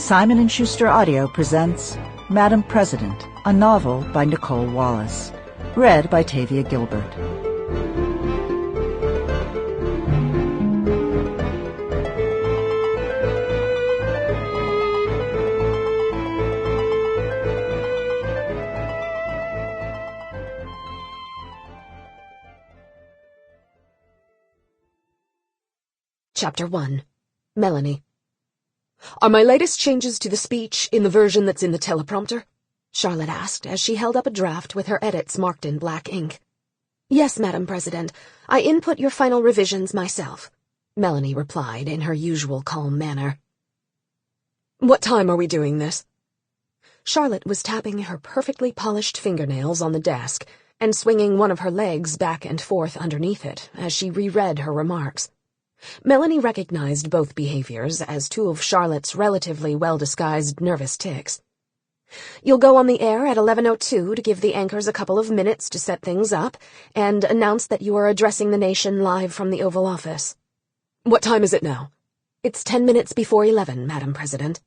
Simon & Schuster Audio presents Madam President, a novel by Nicolle Wallace, read by Tavia Gilbert. Chapter 1. Melanie. "Are my latest changes to the speech in the version that's in the teleprompter?" Charlotte asked as she held up a draft with her edits marked in black ink. "Yes, Madam President. I input your final revisions myself," Melanie replied in her usual calm manner. "What time are we doing this?" Charlotte was tapping her perfectly polished fingernails on the desk and swinging one of her legs back and forth underneath it as she reread her remarks. Melanie recognized both behaviors as two of Charlotte's relatively well-disguised nervous tics. "You'll go on the air at 11:02 to give the anchors a couple of minutes to set things up and announce that you are addressing the nation live from the Oval Office." "What time is it now?" "It's 10 minutes before 11, Madam President."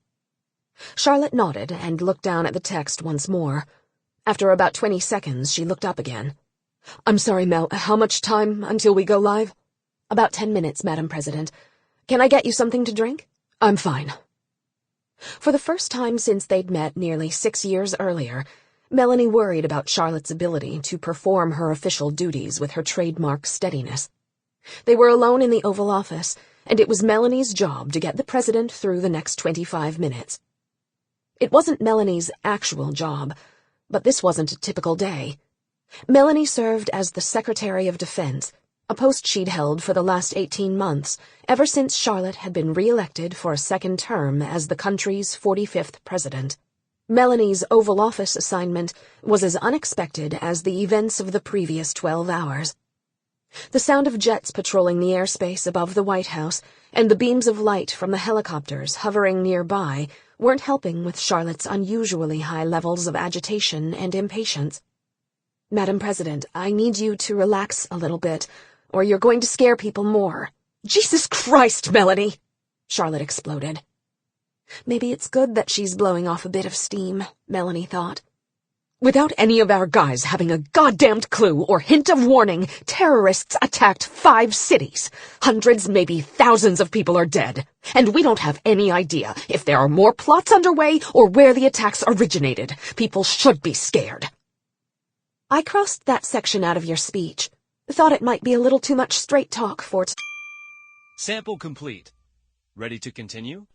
Charlotte nodded and looked down at the text once more. After about 20 seconds, she looked up again. "I'm sorry, Mel, how much time until we go live?" "About 10 minutes, Madam President. Can I get you something to drink?" "I'm fine." For the first time since they'd met nearly 6 years earlier, Melanie worried about Charlotte's ability to perform her official duties with her trademark steadiness. They were alone in the Oval Office, and it was Melanie's job to get the President through the next 25 minutes. It wasn't Melanie's actual job, but this wasn't a typical day. Melanie served as the Secretary of Defense, a post she'd held for the last 18 months, ever since Charlotte had been re-elected for a second term as the country's 45th president. Melanie's Oval Office assignment was as unexpected as the events of the previous 12 hours. The sound of jets patrolling the airspace above the White House and the beams of light from the helicopters hovering nearby weren't helping with Charlotte's unusually high levels of agitation and impatience. "Madam President, I need you to relax a little bit, or you're going to scare people more." "Jesus Christ, Melanie!" Charlotte exploded. Maybe it's good that she's blowing off a bit of steam, Melanie thought. "Without any of our guys having a goddamned clue or hint of warning, terrorists attacked 5 cities. Hundreds, maybe thousands of people are dead. And we don't have any idea if there are more plots underway or where the attacks originated. People should be scared." "I crossed that section out of your speech. Thought it might be a little too much straight talk for Sample complete. Ready to continue?